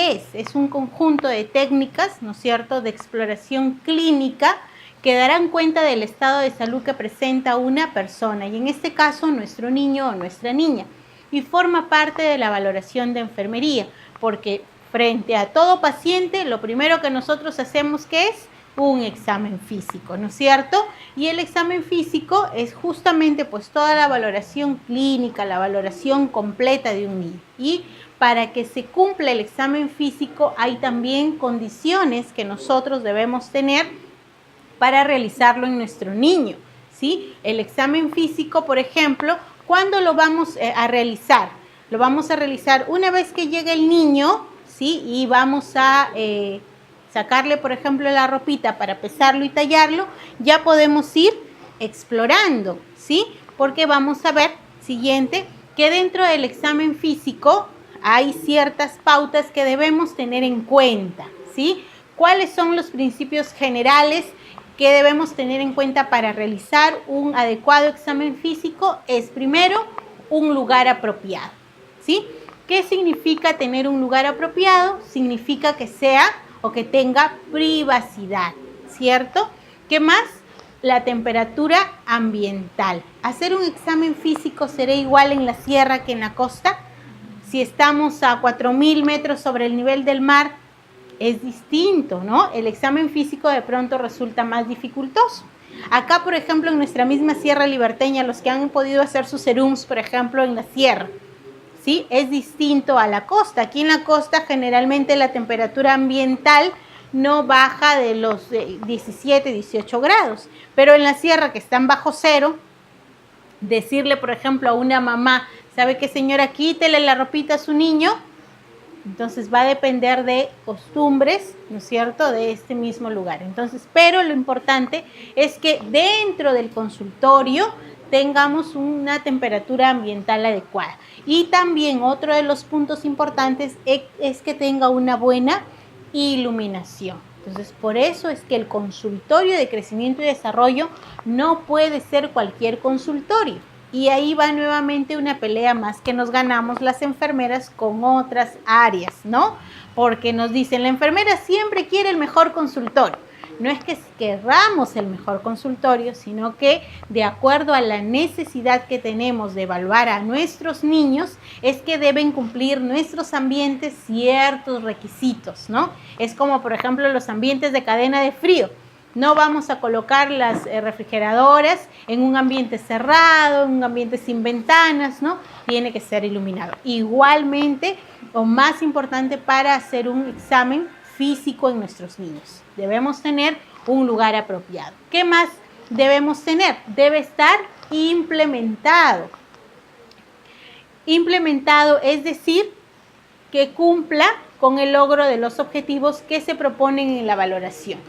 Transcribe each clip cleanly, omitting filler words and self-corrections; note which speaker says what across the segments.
Speaker 1: Es un conjunto de técnicas, ¿no es cierto?, de exploración clínica que darán cuenta del estado de salud que presenta una persona, y en este caso nuestro niño o nuestra niña, y forma parte de la valoración de enfermería, porque frente a todo paciente, lo primero que nosotros hacemos, ¿qué es? Un examen físico, ¿no es cierto? Y el examen físico es justamente pues toda la valoración clínica, la valoración completa de un niño. Y para que se cumpla el examen físico hay también condiciones que nosotros debemos tener para realizarlo en nuestro niño, ¿sí? El examen físico, por ejemplo, ¿cuándo lo vamos a realizar? Lo vamos a realizar una vez que llegue el niño, ¿sí? Y vamos a sacarle, por ejemplo, la ropita para pesarlo y tallarlo, ya podemos ir explorando, ¿sí? Porque vamos a ver, siguiente, que dentro del examen físico hay ciertas pautas que debemos tener en cuenta, ¿sí? ¿Cuáles son los principios generales que debemos tener en cuenta para realizar un adecuado examen físico? Es primero, un lugar apropiado, ¿sí? ¿Qué significa tener un lugar apropiado? Significa que sea o que tenga privacidad, ¿cierto? ¿Qué más? La temperatura ambiental. ¿Hacer un examen físico será igual en la sierra que en la costa? Si estamos a 4.000 metros sobre el nivel del mar, es distinto, ¿no? El examen físico de pronto resulta más dificultoso. Acá, por ejemplo, en nuestra misma sierra libarteña, los que han podido hacer sus serums, por ejemplo, en la sierra, ¿sí? Es distinto a la costa. Aquí en la costa generalmente la temperatura ambiental no baja de los 17, 18 grados, pero en la sierra, que están bajo cero, decirle, por ejemplo, a una mamá, ¿sabe qué, señora? Quítele la ropita a su niño. Entonces va a depender de costumbres, ¿no es cierto?, de este mismo lugar. Entonces, pero lo importante es que dentro del consultorio tengamos una temperatura ambiental adecuada. Y también otro de los puntos importantes es que tenga una buena iluminación. Entonces, por eso es que el consultorio de crecimiento y desarrollo no puede ser cualquier consultorio. Y ahí va nuevamente una pelea más que nos ganamos las enfermeras con otras áreas, ¿no? Porque nos dicen, la enfermera siempre quiere el mejor consultorio. No es que querramos el mejor consultorio, sino que de acuerdo a la necesidad que tenemos de evaluar a nuestros niños, es que deben cumplir nuestros ambientes ciertos requisitos, ¿no? Es como, por ejemplo, los ambientes de cadena de frío. No vamos a colocar las refrigeradoras en un ambiente cerrado, en un ambiente sin ventanas, ¿no? Tiene que ser iluminado. Igualmente, o más importante para hacer un examen físico en nuestros niños, debemos tener un lugar apropiado. ¿Qué más debemos tener? Debe estar implementado. Implementado es decir, que cumpla con el logro de los objetivos que se proponen en la valoración.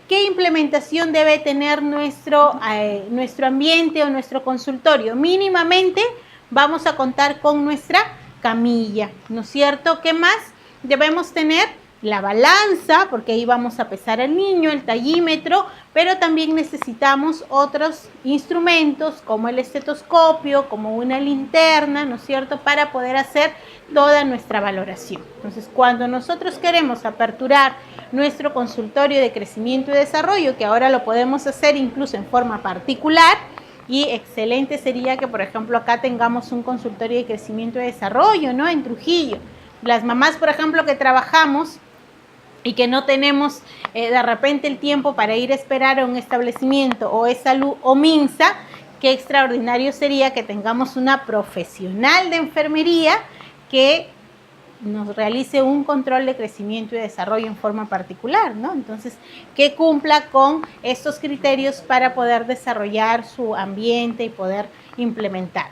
Speaker 1: ¿Qué implementación debe tener nuestro ambiente o nuestro consultorio? Mínimamente vamos a contar con nuestra camilla, ¿no es cierto? ¿Qué más debemos tener? La balanza, porque ahí vamos a pesar al niño, el tallímetro, pero también necesitamos otros instrumentos como el estetoscopio, como una linterna, ¿no es cierto?, para poder hacer toda nuestra valoración. Entonces, cuando nosotros queremos aperturar nuestro consultorio de crecimiento y desarrollo, que ahora lo podemos hacer incluso en forma particular, y excelente sería que, por ejemplo, acá tengamos un consultorio de crecimiento y desarrollo, ¿no?, en Trujillo. Las mamás, por ejemplo, que trabajamos y que no tenemos de repente el tiempo para ir a esperar a un establecimiento o es salud o MINSA, qué extraordinario sería que tengamos una profesional de enfermería que nos realice un control de crecimiento y desarrollo en forma particular, ¿no? Entonces, que cumpla con estos criterios para poder desarrollar su ambiente y poder implementar.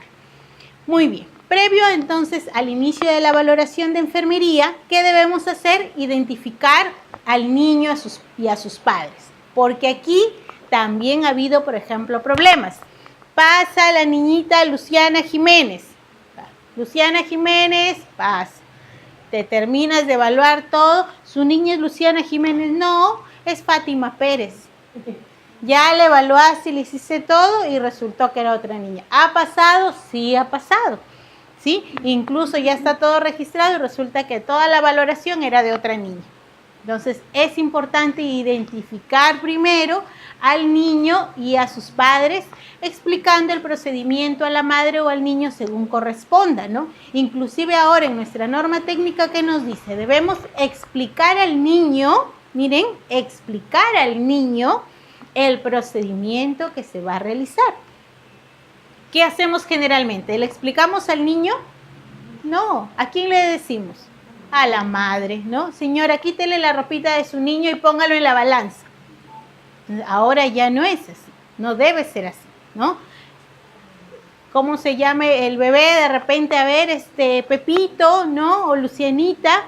Speaker 1: Muy bien. Previo entonces al inicio de la valoración de enfermería, ¿qué debemos hacer? Identificar al niño y a sus padres, porque aquí también ha habido, por ejemplo, problemas. Pasa la niñita Luciana Jiménez. Luciana Jiménez pasa. Te terminas de evaluar todo. Su niña es Luciana Jiménez. No, es Fátima Pérez. Ya le evaluaste y le hiciste todo y resultó que era otra niña. ¿Ha pasado? Sí, ha pasado. ¿sí? Incluso ya está todo registrado y resulta que toda la valoración era de otra niña. Entonces, es importante identificar primero al niño y a sus padres, explicando el procedimiento a la madre o al niño según corresponda, ¿no? Inclusive ahora en nuestra norma técnica, ¿qué nos dice? Debemos explicar al niño, miren, explicar al niño el procedimiento que se va a realizar. ¿Qué hacemos generalmente? ¿Le explicamos al niño? No. ¿A quién le decimos? A la madre, ¿no? Señora, quítele la ropita de su niño y póngalo en la balanza. Ahora ya no es así, no debe ser así, ¿no? ¿Cómo se llame el bebé? De repente, a ver, Pepito, ¿no? O Lucianita,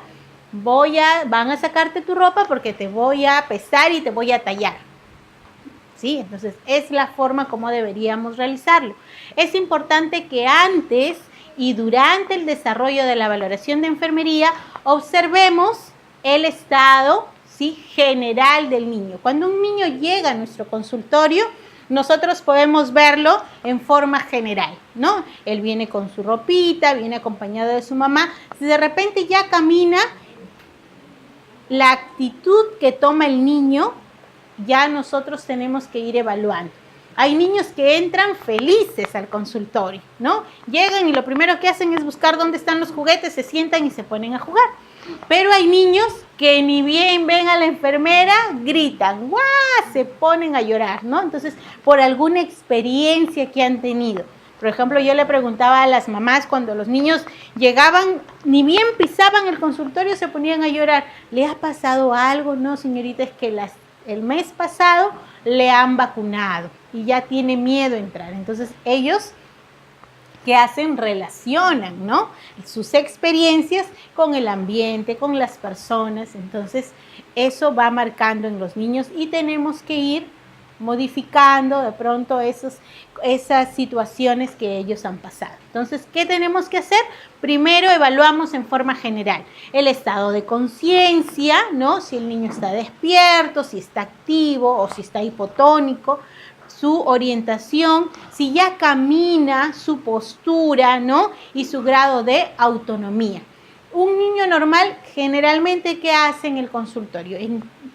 Speaker 1: van a sacarte tu ropa porque te voy a pesar y te voy a tallar. ¿Sí? Entonces, es la forma como deberíamos realizarlo. Es importante que antes y durante el desarrollo de la valoración de enfermería observemos el estado, ¿sí?, general del niño. Cuando un niño llega a nuestro consultorio, nosotros podemos verlo en forma general, ¿no? Él viene con su ropita, viene acompañado de su mamá. Si de repente ya camina, la actitud que toma el niño, ya nosotros tenemos que ir evaluando. Hay niños que entran felices al consultorio, ¿no? Llegan y lo primero que hacen es buscar dónde están los juguetes, se sientan y se ponen a jugar. Pero hay niños que ni bien ven a la enfermera, gritan, ¡guau!, se ponen a llorar, ¿no? Entonces, por alguna experiencia que han tenido. Por ejemplo, yo le preguntaba a las mamás cuando los niños llegaban, ni bien pisaban el consultorio, se ponían a llorar. ¿Le ha pasado algo? No, señorita, es que el mes pasado le han vacunado y ya tiene miedo a entrar. Entonces ellos, ¿qué hacen? Relacionan, ¿no?, sus experiencias con el ambiente, con las personas. Entonces eso va marcando en los niños y tenemos que ir modificando de pronto esas situaciones que ellos han pasado. Entonces, ¿qué tenemos que hacer? Primero evaluamos en forma general el estado de conciencia, ¿no? Si el niño está despierto, si está activo o si está hipotónico, su orientación, si ya camina, su postura, ¿no?, y su grado de autonomía. Un niño normal, generalmente, ¿qué hace en el consultorio?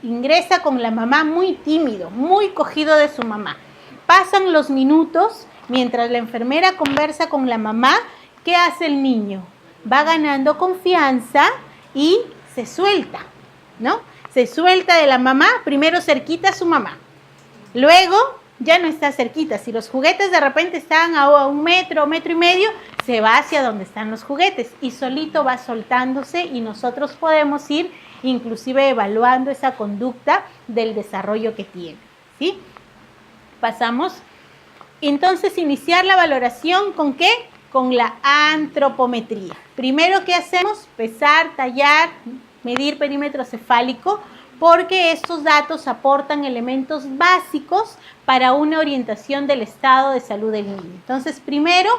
Speaker 1: Ingresa con la mamá muy tímido, muy cogido de su mamá. Pasan los minutos, mientras la enfermera conversa con la mamá, ¿qué hace el niño? Va ganando confianza y se suelta, ¿no? Se suelta de la mamá, primero cerquita a su mamá. Luego ya no está cerquita. Si los juguetes de repente están a 1 metro, 1,5 metros, se va hacia donde están los juguetes y solito va soltándose y nosotros podemos ir inclusive evaluando esa conducta del desarrollo que tiene, ¿sí? Pasamos. Entonces, iniciar la valoración ¿con qué? Con la antropometría. Primero, ¿qué hacemos? Pesar, tallar, medir perímetro cefálico, porque estos datos aportan elementos básicos para una orientación del estado de salud del niño. Entonces, primero,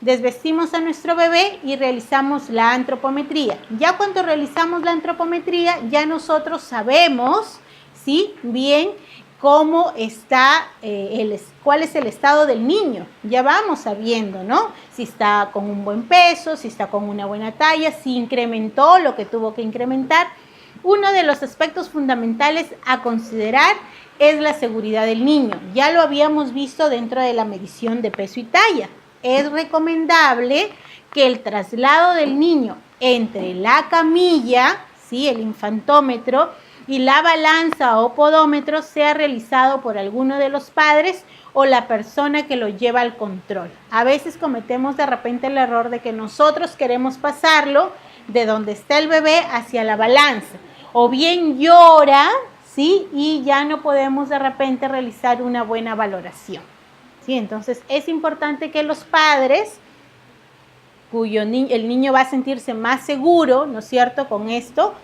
Speaker 1: desvestimos a nuestro bebé y realizamos la antropometría. Ya cuando realizamos la antropometría, ya nosotros sabemos, ¿sí?, bien cómo está, cuál es el estado del niño. Ya vamos sabiendo, ¿no?, si está con un buen peso, si está con una buena talla, si incrementó lo que tuvo que incrementar. Uno de los aspectos fundamentales a considerar es la seguridad del niño. Ya lo habíamos visto dentro de la medición de peso y talla. Es recomendable que el traslado del niño entre la camilla, ¿sí?, el infantómetro, y la balanza o podómetro sea realizado por alguno de los padres o la persona que lo lleva al control. A veces cometemos de repente el error de que nosotros queremos pasarlo de donde está el bebé hacia la balanza. O bien llora, ¿sí?, y ya no podemos de repente realizar una buena valoración, ¿sí? Entonces, es importante que los padres, el niño va a sentirse más seguro, ¿no es cierto?, con esto,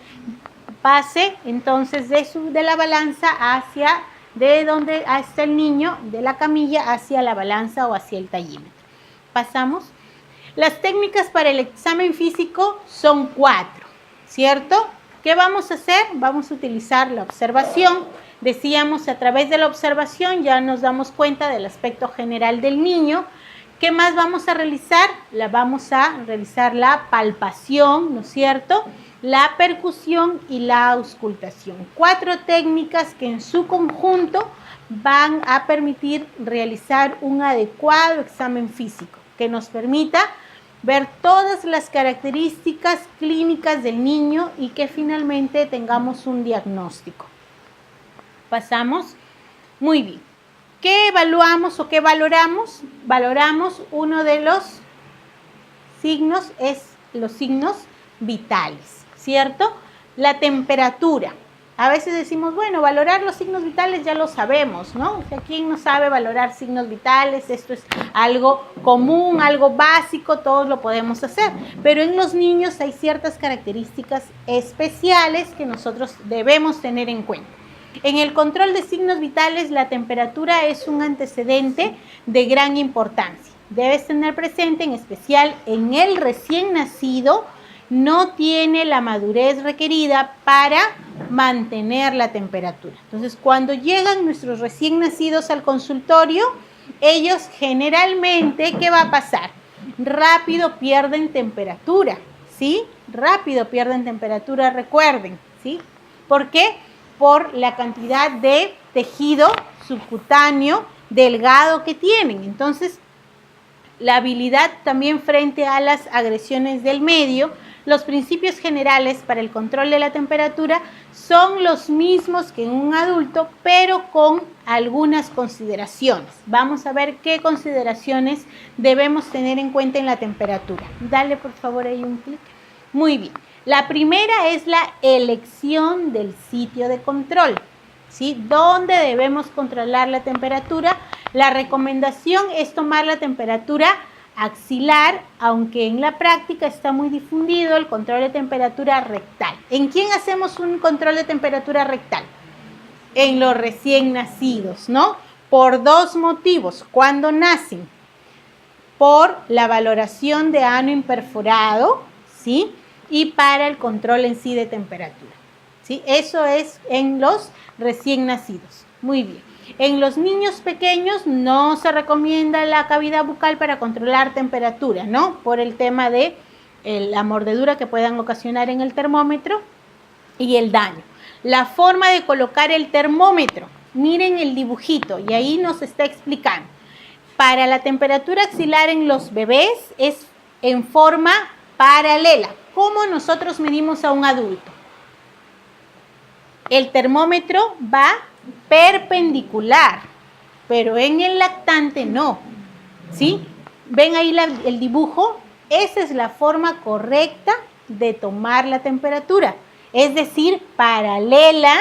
Speaker 1: pase entonces de la balanza de donde está el niño, de la camilla hacia la balanza o hacia el tallímetro. Pasamos. Las técnicas para el examen físico son 4, ¿cierto? ¿Qué vamos a hacer? Vamos a utilizar la observación. Decíamos, a través de la observación ya nos damos cuenta del aspecto general del niño. ¿Qué más vamos a realizar? Vamos a realizar la palpación, ¿no es cierto?, la percusión y la auscultación. 4 técnicas que en su conjunto van a permitir realizar un adecuado examen físico que nos permita ver todas las características clínicas del niño y que finalmente tengamos un diagnóstico. Pasamos. Muy bien. ¿Qué evaluamos o qué valoramos? Valoramos uno de los signos, es los signos vitales, ¿cierto? La temperatura. A veces decimos, bueno, valorar los signos vitales ya lo sabemos, ¿no? O sea, ¿quién no sabe valorar signos vitales? Esto es algo común, algo básico, todos lo podemos hacer. Pero en los niños hay ciertas características especiales que nosotros debemos tener en cuenta. En el control de signos vitales, la temperatura es un antecedente de gran importancia. Debes tener presente, en especial en el recién nacido, no tiene la madurez requerida para mantener la temperatura. Entonces, cuando llegan nuestros recién nacidos al consultorio, ellos generalmente, ¿qué va a pasar? Rápido pierden temperatura, ¿sí? Rápido pierden temperatura, recuerden, ¿sí? ¿Por qué? Por la cantidad de tejido subcutáneo delgado que tienen. Entonces, la habilidad también frente a las agresiones del medio, los principios generales para el control de la temperatura son los mismos que en un adulto, pero con algunas consideraciones. Vamos a ver qué consideraciones debemos tener en cuenta en la temperatura. Dale por favor ahí un clic. Muy bien. La primera es la elección del sitio de control, ¿sí? ¿Dónde debemos controlar la temperatura? La recomendación es tomar la temperatura axilar, aunque en la práctica está muy difundido el control de temperatura rectal. ¿En quién hacemos un control de temperatura rectal? En los recién nacidos, ¿no? Por 2 motivos. Cuando nacen, por la valoración de ano imperforado, ¿sí? Y para el control en sí de temperatura, ¿sí? Eso es en los recién nacidos. Muy bien. En los niños pequeños no se recomienda la cavidad bucal para controlar temperatura, ¿no? Por el tema de la mordedura que puedan ocasionar en el termómetro y el daño. La forma de colocar el termómetro, miren el dibujito y ahí nos está explicando. Para la temperatura axilar en los bebés es en forma paralela. ¿Cómo nosotros medimos a un adulto? El termómetro va perpendicular, pero en el lactante no, ¿sí? ¿Ven ahí el dibujo? Esa es la forma correcta de tomar la temperatura, es decir, paralela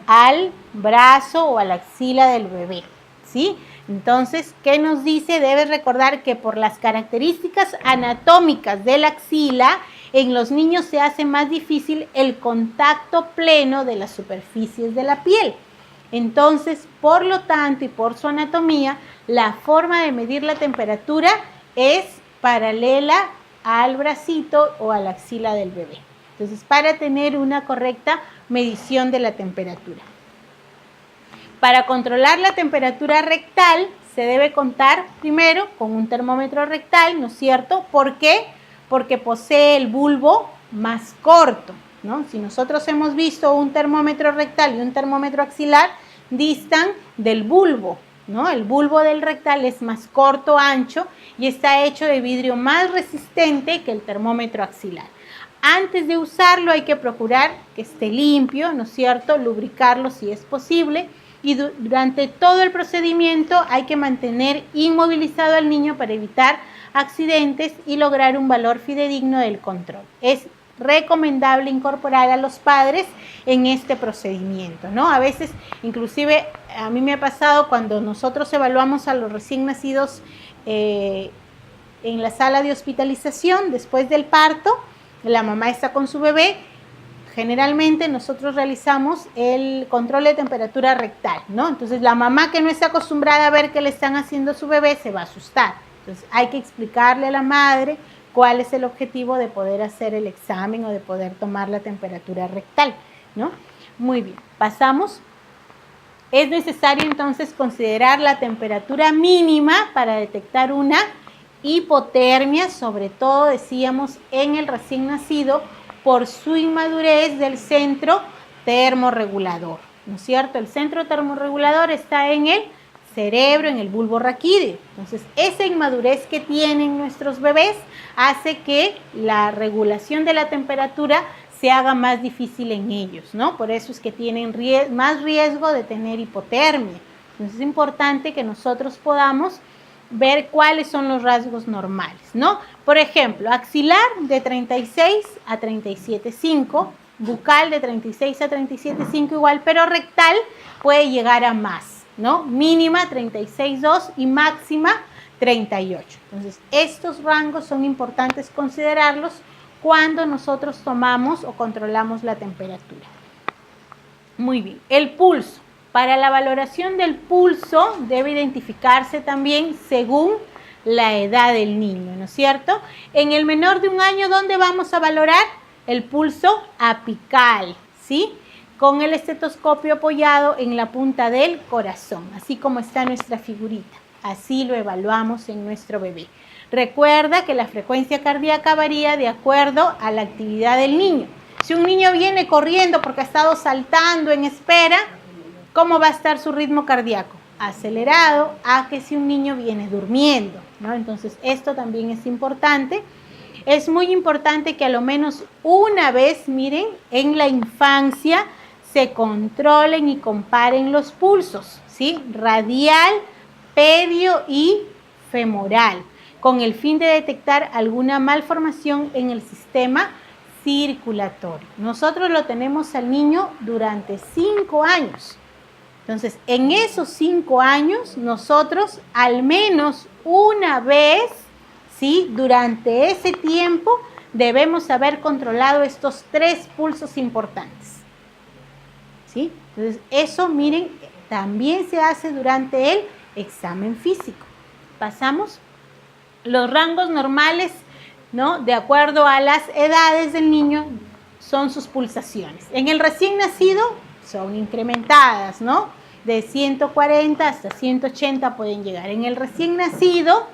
Speaker 1: al brazo o a la axila del bebé, ¿sí? Entonces, ¿qué nos dice? Debes recordar que por las características anatómicas de la axila, en los niños se hace más difícil el contacto pleno de las superficies de la piel. Entonces, por lo tanto y por su anatomía, la forma de medir la temperatura es paralela al bracito o a la axila del bebé. Entonces, para tener una correcta medición de la temperatura. Para controlar la temperatura rectal, se debe contar primero con un termómetro rectal, ¿no es cierto? ¿Por qué? Porque posee el bulbo más corto, ¿no? Si nosotros hemos visto un termómetro rectal y un termómetro axilar, distan del bulbo, ¿no? El bulbo del rectal es más corto, ancho y está hecho de vidrio más resistente que el termómetro axilar. Antes de usarlo hay que procurar que esté limpio, ¿no es cierto? Lubricarlo si es posible y durante todo el procedimiento hay que mantener inmovilizado al niño para evitar accidentes y lograr un valor fidedigno del control. Es recomendable incorporar a los padres en este procedimiento, ¿no? A veces, inclusive, a mí me ha pasado cuando nosotros evaluamos a los recién nacidos en la sala de hospitalización después del parto, la mamá está con su bebé, generalmente nosotros realizamos el control de temperatura rectal, ¿no? Entonces, la mamá que no está acostumbrada a ver qué le están haciendo a su bebé se va a asustar. Entonces, hay que explicarle a la madre cuál es el objetivo de poder hacer el examen o de poder tomar la temperatura rectal, ¿no? Muy bien, pasamos. Es necesario entonces considerar la temperatura mínima para detectar una Hipotermia, sobre todo decíamos en el recién nacido, por su inmadurez del centro termorregulador, ¿no es cierto? El centro termorregulador está en el cerebro, en el bulbo raquídeo. Entonces, esa inmadurez que tienen nuestros bebés hace que la regulación de la temperatura se haga más difícil en ellos, ¿no? Por eso es que tienen más riesgo de tener hipotermia. Entonces, es importante que nosotros podamos ver cuáles son los rasgos normales, ¿no? Por ejemplo, axilar de 36 a 37,5, bucal de 36 a 37,5 igual, pero rectal puede llegar a más, ¿no? Mínima 36,2 y máxima 38. Entonces, estos rangos son importantes considerarlos cuando nosotros tomamos o controlamos la temperatura. Muy bien, el pulso. Para la valoración del pulso debe identificarse también según la edad del niño, ¿no es cierto? En el menor de 1 año, ¿dónde vamos a valorar? El pulso apical, ¿sí? Con el estetoscopio apoyado en la punta del corazón, así como está nuestra figurita. Así lo evaluamos en nuestro bebé. Recuerda que la frecuencia cardíaca varía de acuerdo a la actividad del niño. Si un niño viene corriendo porque ha estado saltando en espera, ¿cómo va a estar su ritmo cardíaco? Acelerado a que si un niño viene durmiendo, ¿no? Entonces, esto también es importante. Es muy importante que a lo menos una vez, miren, en la infancia se controlen y comparen los pulsos, ¿sí? Radial, pedio y femoral, con el fin de detectar alguna malformación en el sistema circulatorio. Nosotros lo tenemos al niño durante 5 años. Entonces, en esos 5 años, nosotros al menos una vez, ¿sí? Durante ese tiempo, debemos haber controlado estos 3 pulsos importantes, ¿sí? Entonces, eso, miren, también se hace durante el examen físico. Pasamos. Los rangos normales, ¿no? De acuerdo a las edades del niño, son sus pulsaciones. En el recién nacido, son incrementadas, ¿no? De 140 hasta 180 pueden llegar. En el recién nacido,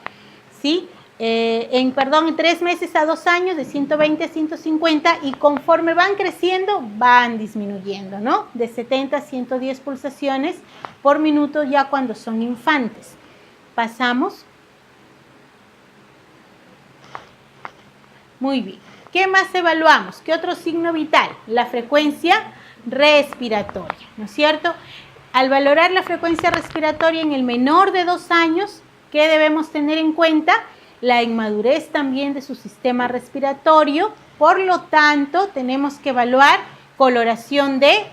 Speaker 1: ¿sí? En 3 meses a 2 años, de 120 a 150, y conforme van creciendo, van disminuyendo, ¿no? De 70 a 110 pulsaciones por minuto ya cuando son infantes. Pasamos. Muy bien. ¿Qué más evaluamos? ¿Qué otro signo vital? La frecuencia respiratoria, ¿no es cierto? Al valorar la frecuencia respiratoria en el menor de 2 años, ¿qué debemos tener en cuenta? La inmadurez también de su sistema respiratorio. Por lo tanto, tenemos que evaluar coloración de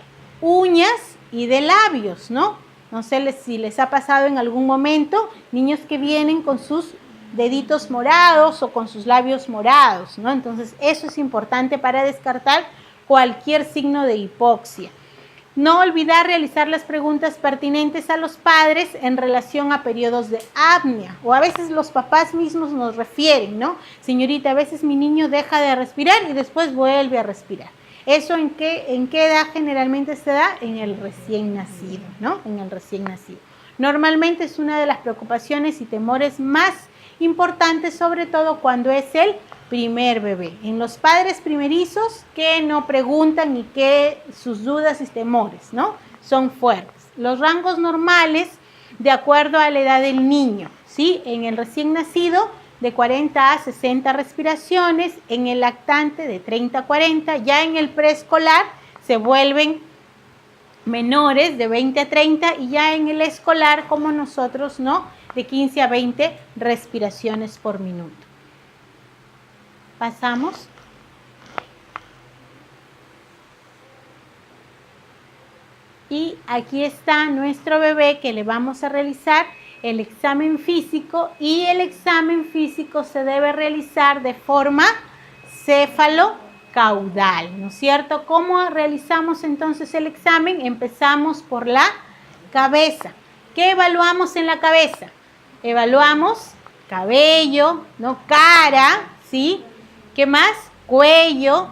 Speaker 1: uñas y de labios, ¿no? No sé si les ha pasado en algún momento, niños que vienen con sus deditos morados o con sus labios morados, ¿no? Entonces, eso es importante para descartar cualquier signo de hipoxia. No olvidar realizar las preguntas pertinentes a los padres en relación a periodos de apnea, o a veces los papás mismos nos refieren, ¿no? Señorita, a veces mi niño deja de respirar y después vuelve a respirar. ¿Eso en qué edad generalmente se da? En el recién nacido, ¿no? En el recién nacido. Normalmente es una de las preocupaciones y temores más importantes, sobre todo cuando es el primer bebé. En los padres primerizos que no preguntan y que sus dudas y temores, ¿no? Son fuertes. Los rangos normales de acuerdo a la edad del niño, ¿sí? En el recién nacido de 40 a 60 respiraciones, en el lactante de 30 a 40, ya en el preescolar se vuelven menores de 20 a 30 y ya en el escolar como nosotros, ¿no? De 15 a 20 respiraciones por minuto. Pasamos. Y aquí está nuestro bebé que le vamos a realizar el examen físico, y el examen físico se debe realizar de forma céfalo-caudal, ¿no es cierto? ¿Cómo realizamos entonces el examen? Empezamos por la cabeza. ¿Qué evaluamos en la cabeza? Evaluamos cabello, ¿no? Cara, ¿sí? ¿Qué más? Cuello.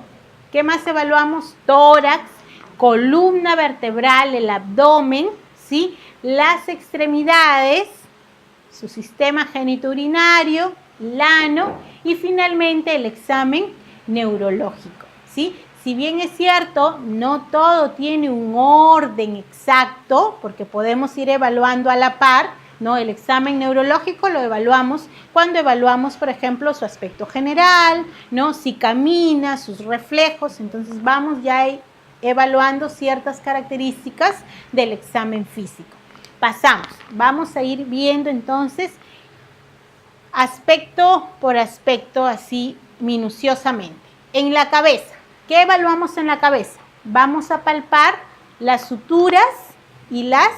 Speaker 1: ¿Qué más evaluamos? Tórax, columna vertebral, el abdomen, ¿sí? Las extremidades, su sistema genitourinario, Lano y finalmente el examen neurológico, ¿sí? Si bien es cierto, no todo tiene un orden exacto, porque podemos ir evaluando a la par, ¿no? El examen neurológico lo evaluamos cuando evaluamos, por ejemplo, su aspecto general, ¿no? Si camina, sus reflejos, entonces vamos ya evaluando ciertas características del examen físico. Pasamos, vamos a ir viendo entonces aspecto por aspecto así minuciosamente. En la cabeza, ¿qué evaluamos en la cabeza? Vamos a palpar las suturas y las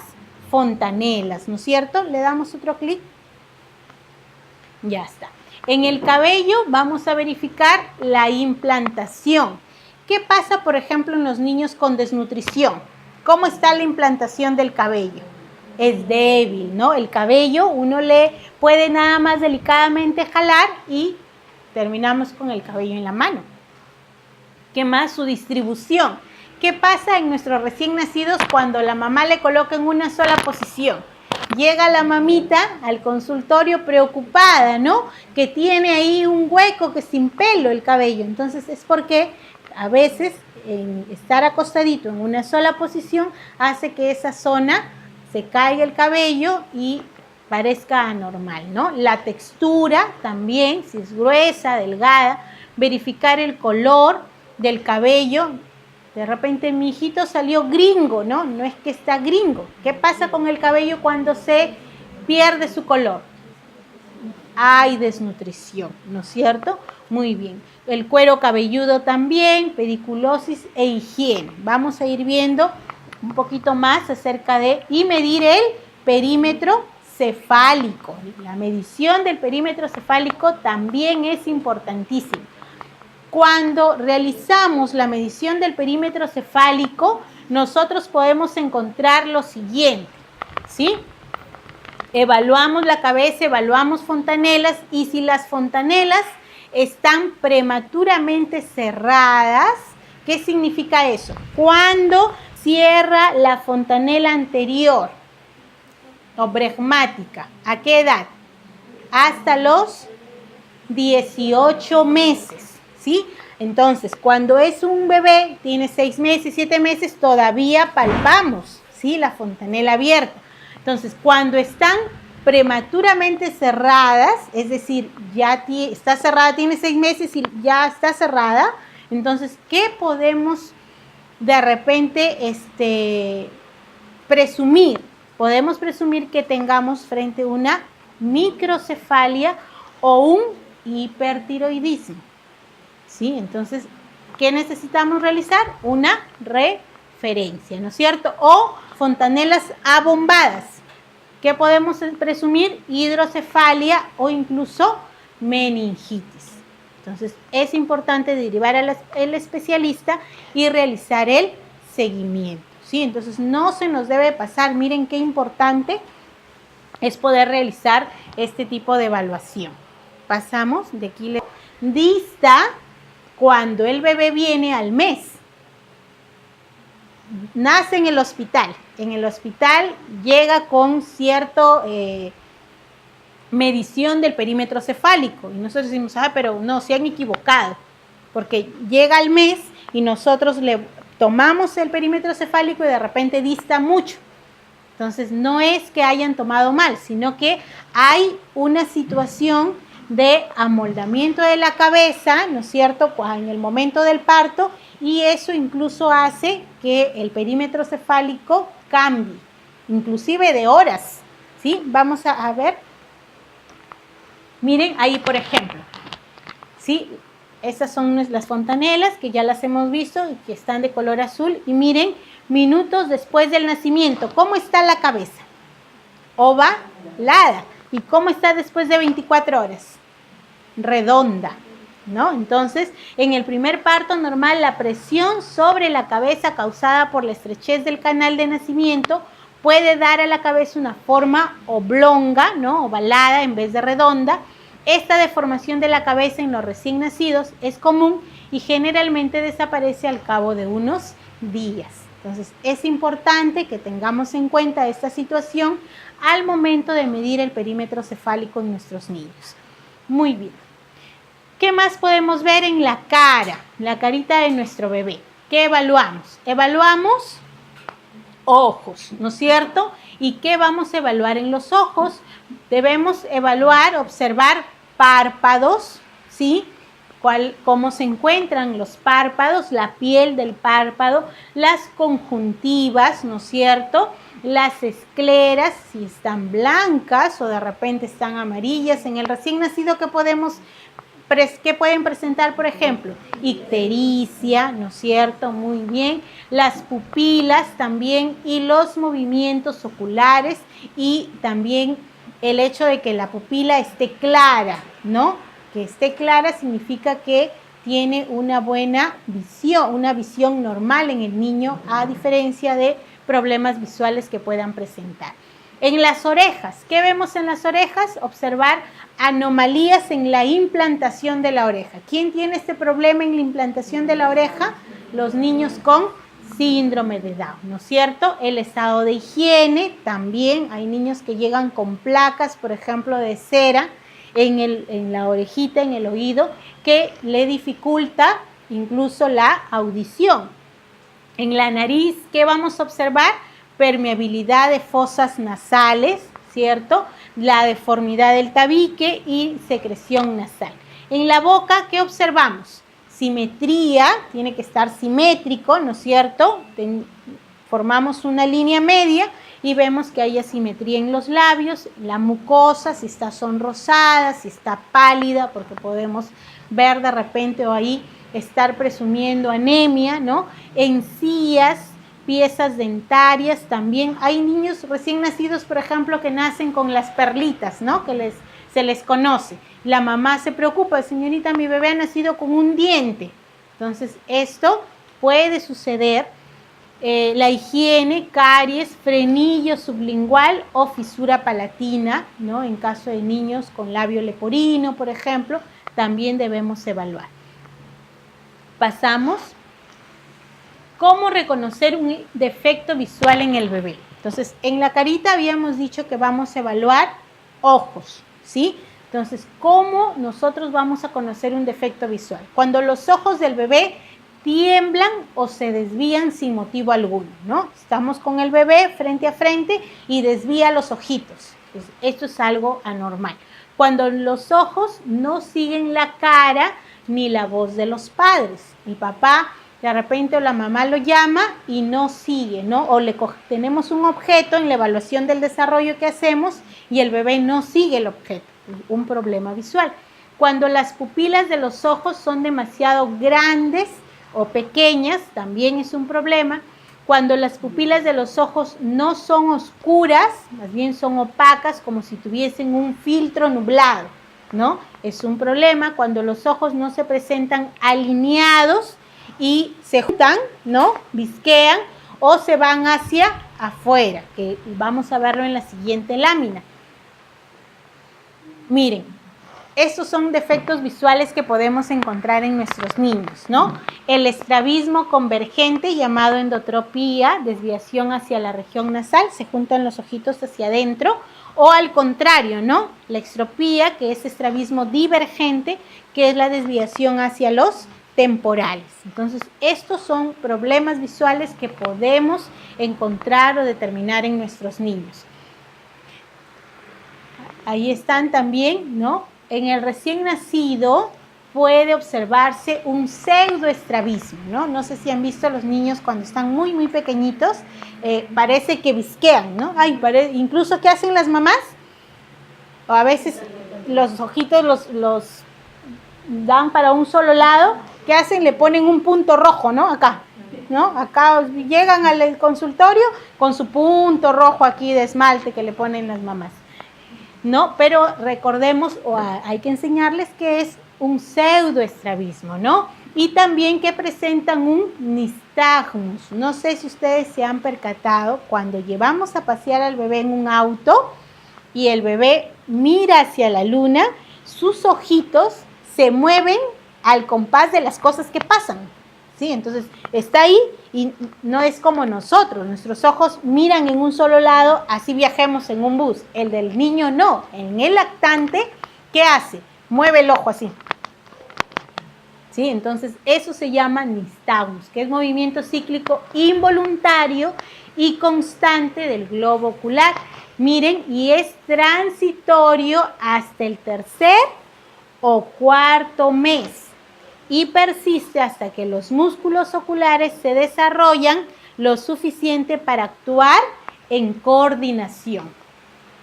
Speaker 1: fontanelas, ¿no es cierto? Le damos otro clic. Ya está. En el cabello vamos a verificar la implantación. ¿Qué pasa, por ejemplo, en los niños con desnutrición? ¿Cómo está la implantación del cabello? Es débil, ¿no? El cabello uno le puede nada más delicadamente jalar y terminamos con el cabello en la mano. ¿Qué más? Su distribución. ¿Qué pasa en nuestros recién nacidos cuando la mamá le coloca en una sola posición? Llega la mamita al consultorio preocupada, ¿no? Que tiene ahí un hueco, que sin pelo el cabello. Entonces es porque a veces estar acostadito en una sola posición hace que esa zona se caiga el cabello y parezca anormal, ¿no? La textura también, si es gruesa, delgada, verificar el color del cabello. De repente mi hijito salió gringo, ¿no? No es que está gringo. ¿Qué pasa con el cabello cuando se pierde su color? Hay desnutrición, ¿no es cierto? Muy bien. El cuero cabelludo también, pediculosis e higiene. Vamos a ir viendo un poquito más acerca de y medir el perímetro cefálico. La medición del perímetro cefálico también es importantísima. Cuando realizamos la medición del perímetro cefálico, nosotros podemos encontrar lo siguiente, ¿sí? Evaluamos la cabeza, evaluamos fontanelas y si las fontanelas están prematuramente cerradas, ¿qué significa eso? Cuando cierra la fontanela anterior o bregmática, ¿a qué edad? Hasta los 18 meses, ¿sí? Entonces, cuando es un bebé, tiene 6 meses, 7 meses, todavía palpamos, ¿sí? La fontanela abierta. Entonces, cuando están prematuramente cerradas, es decir, ya está cerrada, tiene 6 meses y ya está cerrada, entonces, ¿qué podemos de repente presumir? Podemos presumir que tengamos frente a una microcefalia o un hipertiroidismo, ¿sí? Entonces, ¿qué necesitamos realizar? Una referencia, ¿no es cierto? O fontanelas abombadas. ¿Qué podemos presumir? Hidrocefalia o incluso meningitis. Entonces, es importante derivar al especialista y realizar el seguimiento, ¿sí? Entonces, no se nos debe pasar. Miren qué importante es poder realizar este tipo de evaluación. Pasamos de aquí. Dista cuando el bebé viene al mes. Nace en el hospital. En el hospital llega con cierta medición del perímetro cefálico. Y nosotros decimos, pero no, se han equivocado. Porque llega al mes y nosotros le tomamos el perímetro cefálico y de repente dista mucho. Entonces, no es que hayan tomado mal, sino que hay una situación de amoldamiento de la cabeza, ¿no es cierto?, en el momento del parto, y eso incluso hace que el perímetro cefálico cambie, inclusive de horas, ¿sí? Vamos a ver. Miren, ahí por ejemplo, ¿sí? Estas son las fontanelas que ya las hemos visto y que están de color azul. Y miren, minutos después del nacimiento, ¿cómo está la cabeza? Ovalada. ¿Y cómo está después de 24 horas? Redonda, ¿no? Entonces, en el primer parto normal, la presión sobre la cabeza causada por la estrechez del canal de nacimiento puede dar a la cabeza una forma oblonga, ¿no? Ovalada en vez de redonda. Esta deformación de la cabeza en los recién nacidos es común y generalmente desaparece al cabo de unos días. Entonces, es importante que tengamos en cuenta esta situación al momento de medir el perímetro cefálico en nuestros niños. Muy bien. ¿Qué más podemos ver en la cara? La carita de nuestro bebé. ¿Qué evaluamos? Evaluamos ojos, ¿no es cierto? ¿Y qué vamos a evaluar en los ojos? Debemos evaluar, observar párpados, ¿sí? Cómo se encuentran los párpados, la piel del párpado, las conjuntivas, ¿no es cierto? Las escleras, si están blancas o de repente están amarillas. En el recién nacido, ¿qué pueden presentar, por ejemplo? Ictericia, ¿no es cierto? Muy bien. Las pupilas también y los movimientos oculares y también el hecho de que la pupila esté clara, ¿no? Que esté clara significa que tiene una buena visión, una visión normal en el niño, a diferencia de problemas visuales que puedan presentar. En las orejas, ¿qué vemos en las orejas? Observar anomalías en la implantación de la oreja. ¿Quién tiene este problema en la implantación de la oreja? Los niños con síndrome de Down, ¿no es cierto? El estado de higiene, también hay niños que llegan con placas, por ejemplo, de cera en la orejita, en el oído, que le dificulta incluso la audición. En la nariz, ¿qué vamos a observar? Permeabilidad de fosas nasales, ¿cierto? La deformidad del tabique y secreción nasal. En la boca, ¿qué observamos? Simetría, tiene que estar simétrico, ¿no es cierto? Formamos una línea media y vemos que hay asimetría en los labios, la mucosa, si está sonrosada, si está pálida, porque podemos ver de repente o ahí estar presumiendo anemia, ¿no? Encías, piezas dentarias también. Hay niños recién nacidos, por ejemplo, que nacen con las perlitas, ¿no? Que se les conoce. La mamá se preocupa, señorita, mi bebé ha nacido con un diente. Entonces, esto puede suceder. La higiene, caries, frenillo sublingual o fisura palatina, ¿no? En caso de niños con labio leporino, por ejemplo, también debemos evaluar. Pasamos. ¿Cómo reconocer un defecto visual en el bebé? Entonces, en la carita habíamos dicho que vamos a evaluar ojos, ¿sí? Entonces, ¿cómo nosotros vamos a conocer un defecto visual? Cuando los ojos del bebé tiemblan o se desvían sin motivo alguno, ¿no? Estamos con el bebé frente a frente y desvía los ojitos. Entonces, esto es algo anormal. Cuando los ojos no siguen la cara ni la voz de los padres. El papá de repente o la mamá lo llama y no sigue, ¿no? O tenemos un objeto en la evaluación del desarrollo que hacemos y el bebé no sigue el objeto. Un problema visual. Cuando las pupilas de los ojos son demasiado grandes o pequeñas, también es un problema. Cuando las pupilas de los ojos no son oscuras, más bien son opacas, como si tuviesen un filtro nublado, ¿no? Es un problema. Cuando los ojos no se presentan alineados y se juntan, ¿no? Visquean o se van hacia afuera, que vamos a verlo en la siguiente lámina. Miren, estos son defectos visuales que podemos encontrar en nuestros niños, ¿no? El estrabismo convergente, llamado endotropía, desviación hacia la región nasal, se juntan los ojitos hacia adentro, o al contrario, ¿no? La extropía, que es estrabismo divergente, que es la desviación hacia los temporales. Entonces, estos son problemas visuales que podemos encontrar o determinar en nuestros niños. Ahí están también, ¿no? En el recién nacido puede observarse un pseudoestrabismo, ¿no? No sé si han visto a los niños cuando están muy, muy pequeñitos, parece que visquean, ¿no? Incluso, ¿qué hacen las mamás? O a veces los ojitos los dan para un solo lado. ¿Qué hacen? Le ponen un punto rojo, ¿no? Acá, ¿no? Acá llegan al consultorio con su punto rojo aquí de esmalte que le ponen las mamás, ¿no? Pero recordemos, o hay que enseñarles que es un pseudoestrabismo, ¿no? Y también que presentan un nistagmus. No sé si ustedes se han percatado, cuando llevamos a pasear al bebé en un auto y el bebé mira hacia la luna, sus ojitos se mueven al compás de las cosas que pasan, ¿sí? Entonces, está ahí y no es como nosotros. Nuestros ojos miran en un solo lado, así viajemos en un bus. El del niño no. En el lactante, ¿qué hace? mueve el ojo así. ¿Sí? Entonces, eso se llama nistagmus, que es movimiento cíclico involuntario y constante del globo ocular. Miren, y es transitorio hasta el tercer o cuarto mes y persiste hasta que los músculos oculares se desarrollan lo suficiente para actuar en coordinación.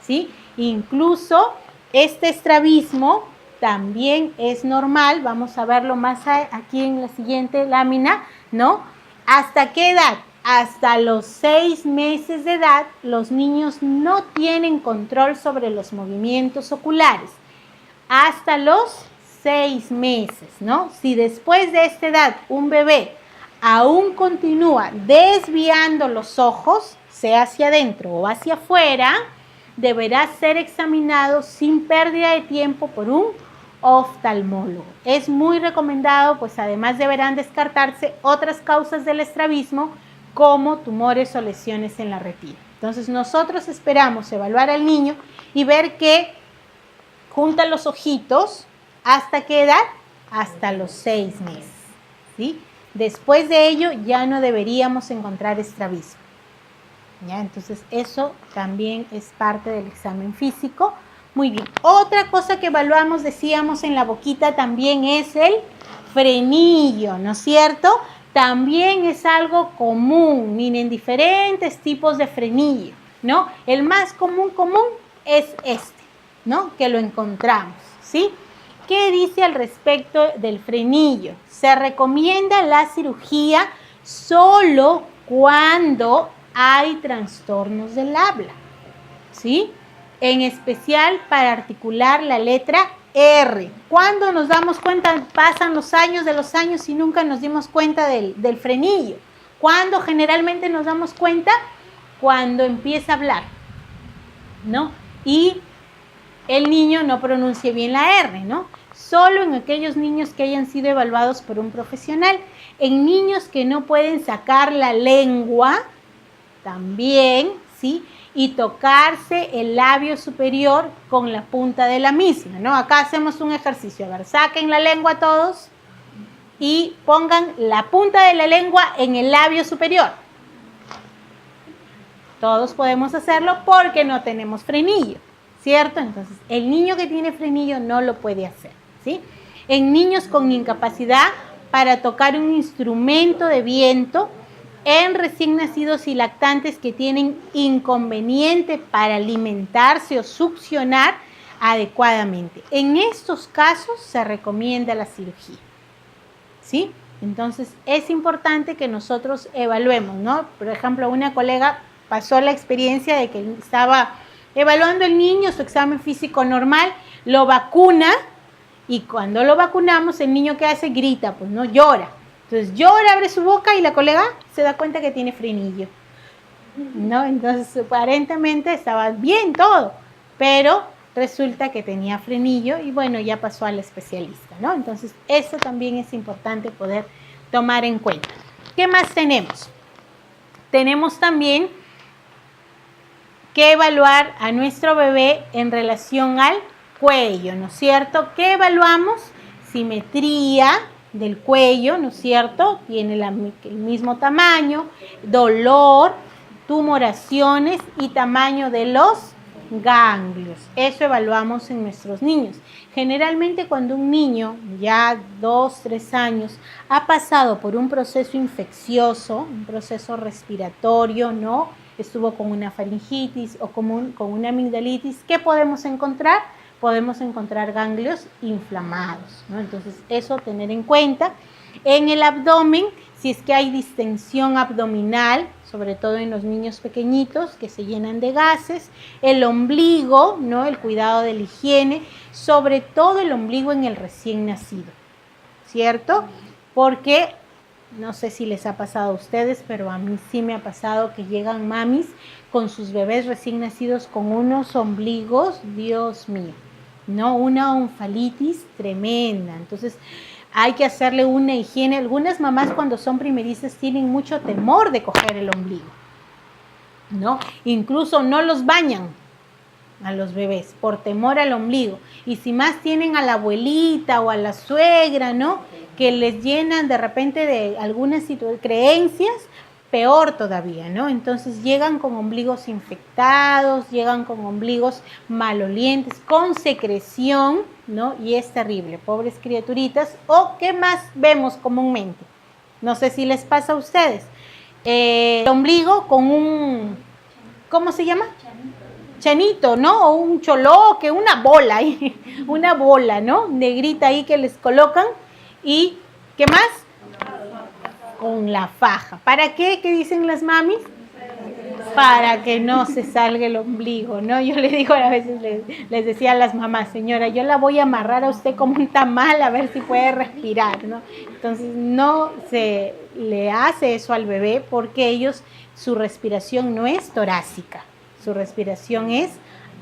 Speaker 1: ¿Sí? Incluso este estrabismo también es normal, vamos a verlo más aquí en la siguiente lámina, ¿no? ¿Hasta qué edad? Hasta los 6 meses de edad, los niños no tienen control sobre los movimientos oculares. Hasta los 6 meses, ¿no? Si después de esta edad un bebé aún continúa desviando los ojos, sea hacia adentro o hacia afuera, deberá ser examinado sin pérdida de tiempo por un oftalmólogo. Es muy recomendado, pues además deberán descartarse otras causas del estrabismo como tumores o lesiones en la retina. Entonces nosotros esperamos evaluar al niño y ver que junta los ojitos. ¿Hasta qué edad? Hasta los 6 meses. ¿Sí? Después de ello ya no deberíamos encontrar estrabismo. ¿Ya? Entonces eso también es parte del examen físico. Muy bien. Otra cosa que evaluamos, decíamos, en la boquita también es el frenillo, ¿no es cierto? También es algo común. Miren, diferentes tipos de frenillo, ¿no? El más común es este, ¿no? Que lo encontramos, ¿sí? ¿Qué dice al respecto del frenillo? Se recomienda la cirugía solo cuando hay trastornos del habla, ¿sí? En especial para articular la letra R. ¿Cuándo nos damos cuenta? Pasan los años de los años y nunca nos dimos cuenta del frenillo. ¿Cuándo generalmente nos damos cuenta? Cuando empieza a hablar, ¿no? Y el niño no pronuncia bien la R, ¿no? Solo en aquellos niños que hayan sido evaluados por un profesional. En niños que no pueden sacar la lengua, también, ¿sí? Y tocarse el labio superior con la punta de la misma, ¿no? Acá hacemos un ejercicio. A ver, saquen la lengua todos y pongan la punta de la lengua en el labio superior. Todos podemos hacerlo porque no tenemos frenillo, ¿cierto? Entonces, el niño que tiene frenillo no lo puede hacer, ¿sí? En niños con incapacidad para tocar un instrumento de viento, en recién nacidos y lactantes que tienen inconveniente para alimentarse o succionar adecuadamente. En estos casos se recomienda la cirugía, ¿sí? Entonces es importante que nosotros evaluemos, ¿no? Por ejemplo, una colega pasó la experiencia de que estaba evaluando el niño, su examen físico normal, lo vacuna y cuando lo vacunamos el niño ¿qué hace? Grita, pues no, llora. Entonces llora, abre su boca y la colega se da cuenta que tiene frenillo, ¿no? Entonces aparentemente estaba bien todo, pero resulta que tenía frenillo y bueno, ya pasó al especialista, ¿no? Entonces eso también es importante poder tomar en cuenta. ¿Qué más tenemos? Tenemos también que evaluar a nuestro bebé en relación al cuello, ¿no es cierto? ¿Qué evaluamos? Simetría del cuello, ¿no es cierto? Tiene el mismo tamaño, dolor, tumoraciones y tamaño de los ganglios. Eso evaluamos en nuestros niños. Generalmente cuando un niño ya 2, 3 años ha pasado por un proceso infeccioso, un proceso respiratorio, ¿no? Estuvo con una faringitis o con una amigdalitis, ¿qué podemos encontrar? Podemos encontrar ganglios inflamados, ¿no? Entonces, eso tener en cuenta. En el abdomen, si es que hay distensión abdominal, sobre todo en los niños pequeñitos que se llenan de gases. El ombligo, ¿no? El cuidado de la higiene, sobre todo el ombligo en el recién nacido, ¿cierto? Porque, no sé si les ha pasado a ustedes, pero a mí sí me ha pasado que llegan mamis con sus bebés recién nacidos con unos ombligos, Dios mío, ¿no? Una onfalitis tremenda. Entonces hay que hacerle una higiene. Algunas mamás cuando son primerizas tienen mucho temor de coger el ombligo, ¿no? Incluso no los bañan, a los bebés por temor al ombligo. Y si más tienen a la abuelita o a la suegra, ¿no? Que les llenan de repente de algunas creencias, peor todavía, ¿no? Entonces llegan con ombligos infectados, llegan con ombligos malolientes, con secreción, ¿no? Y es terrible, pobres criaturitas. ¿O qué más vemos comúnmente? No sé si les pasa a ustedes. El ombligo con un, ¿cómo se llama? Chanito, ¿no? O un choloque, una bola, una bola, ¿no? Negrita ahí que les colocan. ¿Y qué más? Con la faja. ¿Para qué? ¿Qué dicen las mamis? Para que no se salga el ombligo, ¿no? Yo le digo, a veces les decía a las mamás, señora, yo la voy a amarrar a usted como un tamal a ver si puede respirar, ¿no? Entonces no se le hace eso al bebé porque ellos, su respiración no es torácica, su respiración es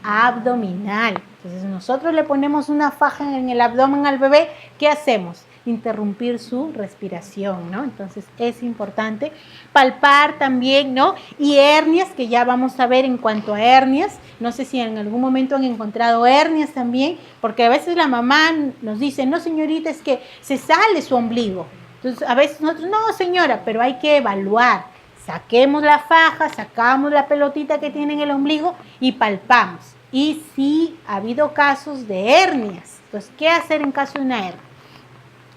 Speaker 1: abdominal. Entonces nosotros le ponemos una faja en el abdomen al bebé, ¿qué hacemos? Interrumpir su respiración, ¿no? Entonces es importante palpar también, ¿no? Y hernias, que ya vamos a ver en cuanto a hernias, no sé si en algún momento han encontrado hernias también, porque a veces la mamá nos dice, no señorita, es que se sale su ombligo. Entonces a veces nosotros, no señora, pero hay que evaluar, saquemos la faja, sacamos la pelotita que tiene en el ombligo y palpamos. Y sí ha habido casos de hernias, entonces, ¿qué hacer en caso de una hernia?